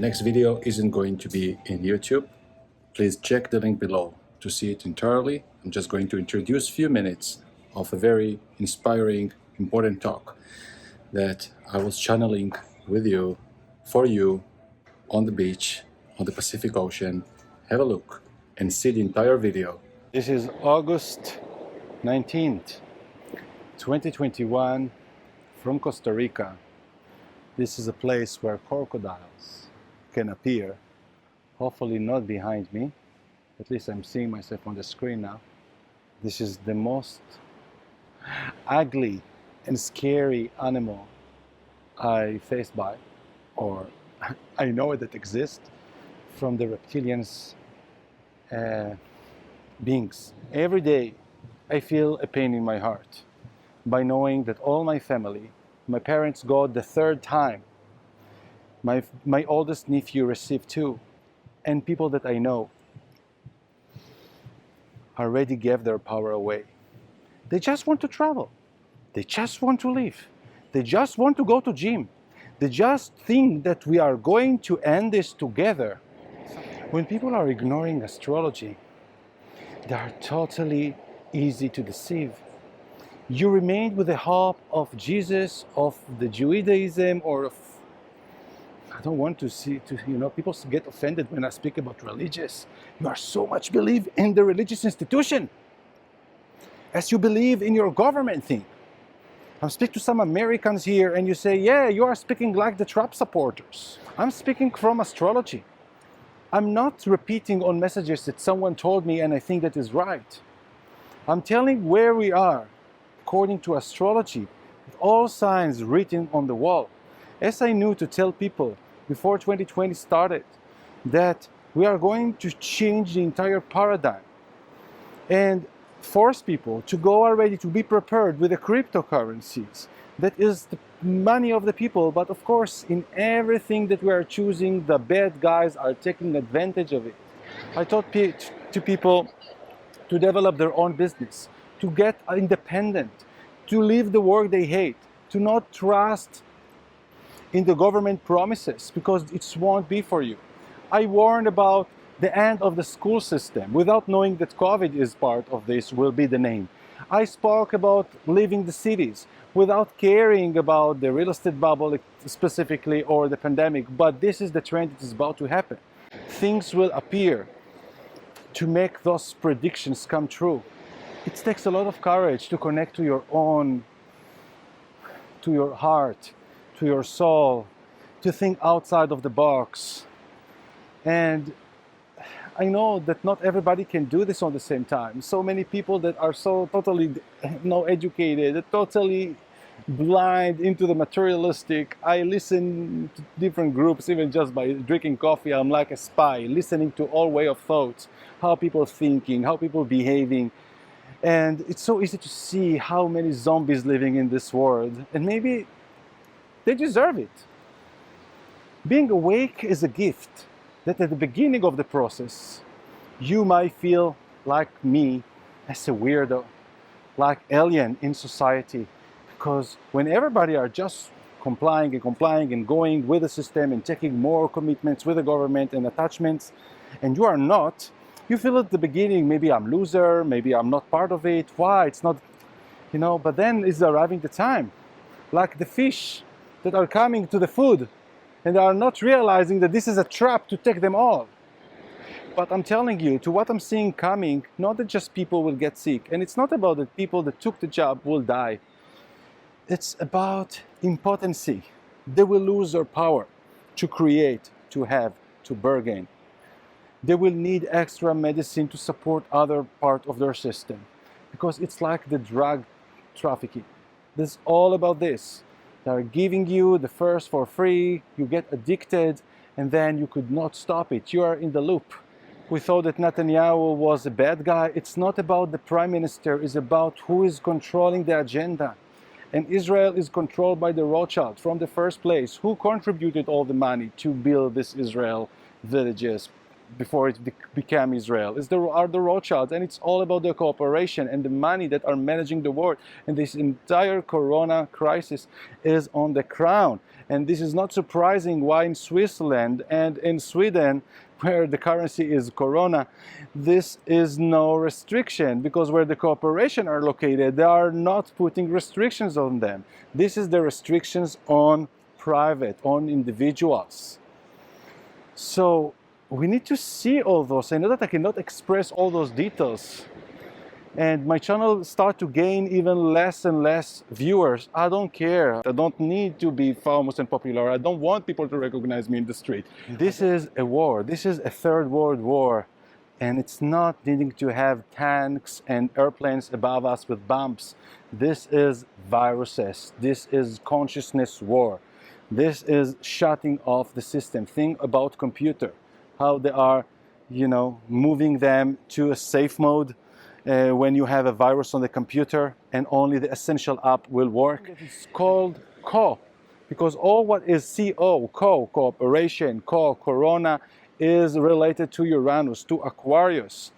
next video isn't going to be in YouTube. Please check the link below to see it entirely. I'm just going to introduce a few minutes of a very inspiring, important talk that I was channeling with you, for you, on the beach, on the Pacific Ocean. Have a look and see the entire video. This is August 19th, 2021 from Costa Rica. This is a place where crocodiles can appear, hopefully not behind me. At least I'm seeing myself on the screen now. This is the most ugly and scary animal I faced by, or I know that exists, from the reptilians beings. Every day I feel a pain in my heart by knowing that all my family, my parents got the third time, my oldest nephew received 2, and people that I know already gave their power away. They just want to travel. They just want to live. They just want to go to gym. They just think that we are going to end this together. When people are ignoring astrology, they are totally easy to deceive. You remain with the hope of Jesus, of the Judaism, or of, I don't want to see, people get offended when I speak about religious. You are so much believe in the religious institution as you believe in your government thing. I'm speaking to some Americans here and you say, yeah, you are speaking like the Trump supporters. I'm speaking from astrology. I'm not repeating on messages that someone told me and I think that is right. I'm telling where we are according to astrology, with all signs written on the wall. As I knew to tell people before 2020 started, that we are going to change the entire paradigm and force people to go already to be prepared with the cryptocurrencies. That is the money of the people, but of course in everything that we are choosing, the bad guys are taking advantage of it. I taught to people to develop their own business, to get independent, to leave the work they hate, to not trust in the government promises because it won't be for you. I warned about the end of the school system without knowing that COVID is part of this, will be the name. I spoke about leaving the cities without caring about the real estate bubble specifically or the pandemic, but this is the trend that is about to happen. Things will appear to make those predictions come true. It takes a lot of courage to connect to your own, to your heart, to your soul, to think outside of the box. And I know that not everybody can do this on the same time. So many people that are so totally educated, totally blind into the materialistic. I listen to different groups, even just by drinking coffee. I'm like a spy, listening to all way of thoughts, how people thinking, how people behaving. And it's so easy to see how many zombies living in this world. And maybe they deserve it. Being awake is a gift that at the beginning of the process, you might feel like me as a weirdo, like alien in society. Because when everybody are just complying and going with the system and taking more commitments with the government and attachments, and you are not, you feel at the beginning, maybe I'm loser, maybe I'm not part of it, why, it's not, but then is arriving the time, like the fish that are coming to the food, and they are not realizing that this is a trap to take them all. But I'm telling you, to what I'm seeing coming, not that just people will get sick, and it's not about the people that took the job will die. It's about impotency. They will lose their power to create, to have, to bargain. They will need extra medicine to support other part of their system, because it's like the drug trafficking. This is all about this. They are giving you the first for free, you get addicted, and then you could not stop it. You are in the loop. We thought that Netanyahu was a bad guy. It's not about the prime minister, it's about who is controlling the agenda. And Israel is controlled by the Rothschild from the first place. Who contributed all the money to build this Israel villages, before it became Israel. Are the Rothschilds, and it's all about the cooperation and the money that are managing the world. And this entire Corona crisis is on the crown. And this is not surprising why in Switzerland and in Sweden, where the currency is Corona, this is no restriction, because where the cooperation are located, they are not putting restrictions on them. This is the restrictions on private, on individuals. So we need to see all those. I know that I cannot express all those details, and my channel start to gain even less and less viewers. I don't care. I don't need to be famous and popular. I don't want people to recognize me in the street. This is a war. This is a third world war, and it's not needing to have tanks and airplanes above us with bombs. This is viruses. This is consciousness war. This is shutting off the system. Think about computer, how they are, moving them to a safe mode when you have a virus on the computer and only the essential app will work. It's called co, because all what is cooperation, corona, is related to Uranus, to Aquarius.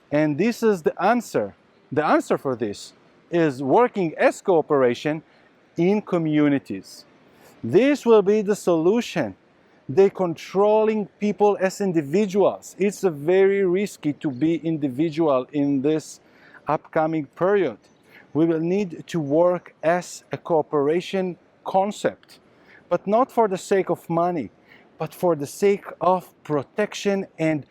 And this is the answer. The answer for this is working as cooperation in communities. This will be the solution. They're controlling people as individuals. It's very risky to be individual in this upcoming period. We will need to work as a cooperation concept, but not for the sake of money, but for the sake of protection and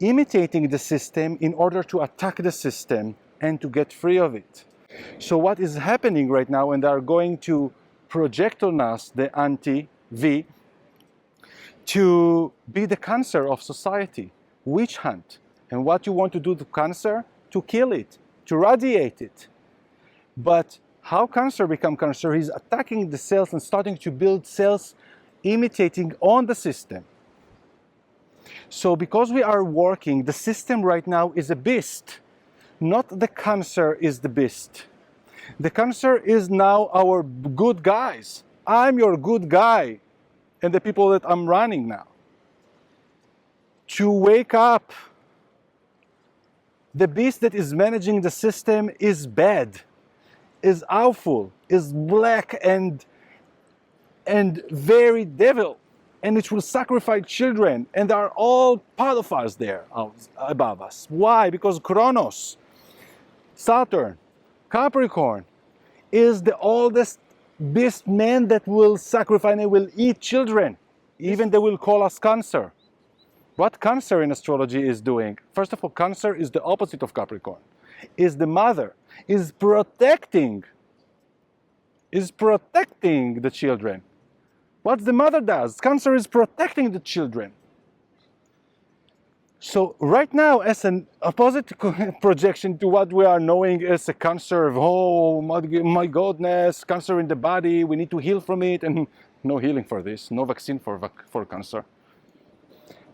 imitating the system in order to attack the system and to get free of it. So what is happening right now, and they are going to project on us the anti-V to be the cancer of society, witch hunt. And what you want to do to cancer? To kill it, to radiate it. But how cancer become cancer? He's attacking the cells and starting to build cells imitating on the system. So because we are working, the system right now is a beast. Not the cancer is the beast. The cancer is now our good guys. I'm your good guy, and the people that I'm running now. To wake up. The beast that is managing the system is bad, is awful, is black and very devil, and it will sacrifice children, and they are all part of us there above us. Why? Because Kronos, Saturn, Capricorn is the oldest beast man that will sacrifice and will eat children. Even they will call us Cancer. What Cancer in astrology is doing? First of all, Cancer is the opposite of Capricorn. Is the mother, is protecting the children. What the mother does, Cancer is protecting the children. So right now, as an opposite projection to what we are knowing as a cancer, oh my goodness, cancer in the body, we need to heal from it, and no healing for this, no vaccine for cancer.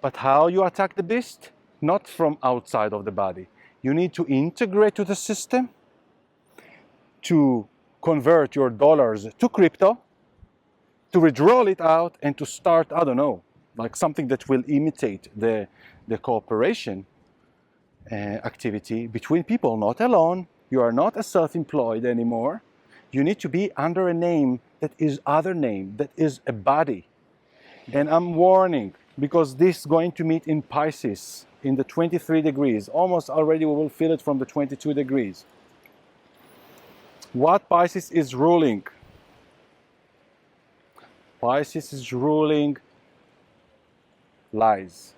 But how you attack the beast? Not from outside of the body. You need to integrate to the system, to convert your dollars to crypto, to withdraw it out, and to start, I don't know, like something that will imitate the cooperation activity between people, not alone. You are not a self-employed anymore. You need to be under a name that is other name, that is a body. And I'm warning, because this is going to meet in Pisces in the 23 degrees. Almost already we will feel it from the 22 degrees. What Pisces is ruling? Pisces is ruling lies,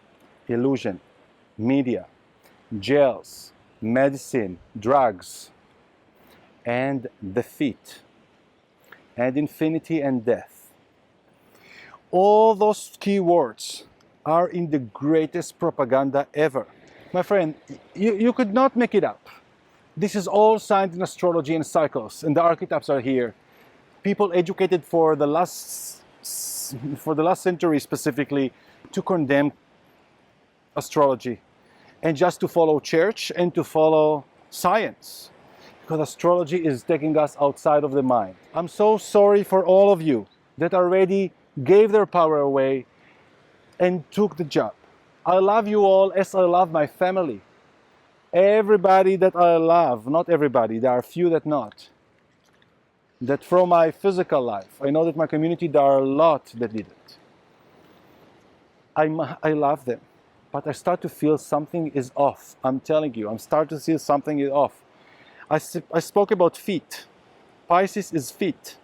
illusion, media, jails, medicine, drugs, and defeat, and infinity and death. All those keywords are in the greatest propaganda ever. My friend, you could not make it up. This is all signed in astrology and cycles, and the archetypes are here. People educated for the last century specifically to condemn astrology and just to follow church and to follow science, because astrology is taking us outside of the mind. I'm so sorry for all of you that already gave their power away and took the job. I love you all as I love my family. Everybody that I love, not everybody, there are a few that not. That from my physical life, I know that my community, there are a lot that didn't. I love them, but I start to feel something is off. I'm telling you, I'm starting to feel something is off. I spoke about feet. Pisces is feet.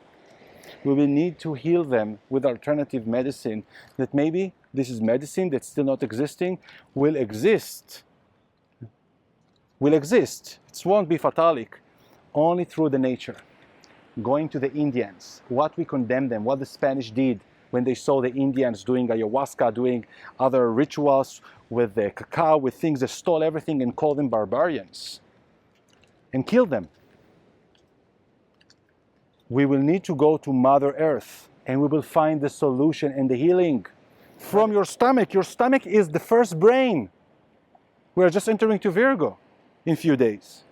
We will need to heal them with alternative medicine, that maybe this is medicine that's still not existing, will exist. It won't be fatalic, only through the nature. Going to the Indians, what we condemn them, what the Spanish did when they saw the Indians doing ayahuasca, doing other rituals with the cacao, with things that stole everything and called them barbarians and killed them. We will need to go to Mother Earth and we will find the solution and the healing from your stomach. Your stomach is the first brain. We are just entering to Virgo in a few days.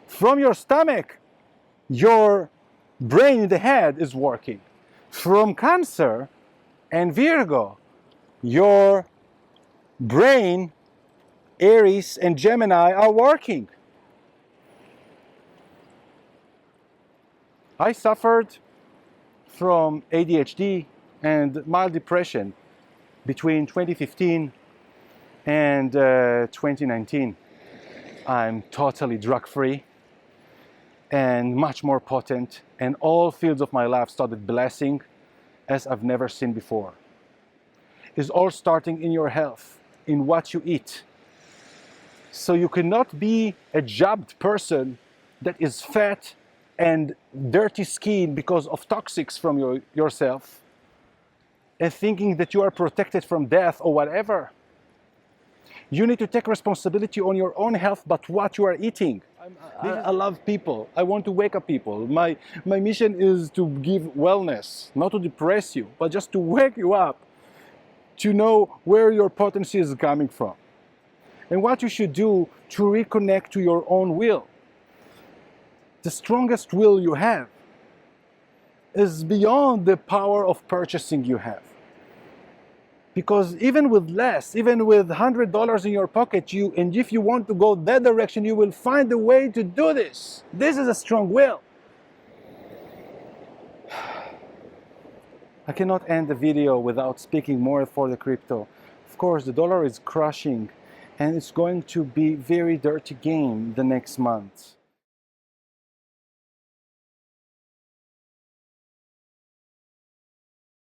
From your stomach, your brain in the head is working. From Cancer and Virgo, your brain, Aries and Gemini are working. I suffered from ADHD and mild depression between 2015 and 2019. I'm totally drug-free and much more potent, and all fields of my life started blessing as I've never seen before. It's all starting in your health, in what you eat. So you cannot be a jabbed person that is fat and dirty skin because of toxics from yourself and thinking that you are protected from death or whatever. You need to take responsibility on your own health, but what you are eating. I love people. I want to wake up people. My mission is to give wellness, not to depress you, but just to wake you up, to know where your potency is coming from and what you should do to reconnect to your own will. The strongest will you have is beyond the power of purchasing you have. Because even with less, even with $100 in your pocket, and if you want to go that direction, you will find a way to do this. This is a strong will. I cannot end the video without speaking more for the crypto. Of course, the dollar is crushing and it's going to be very dirty game the next month.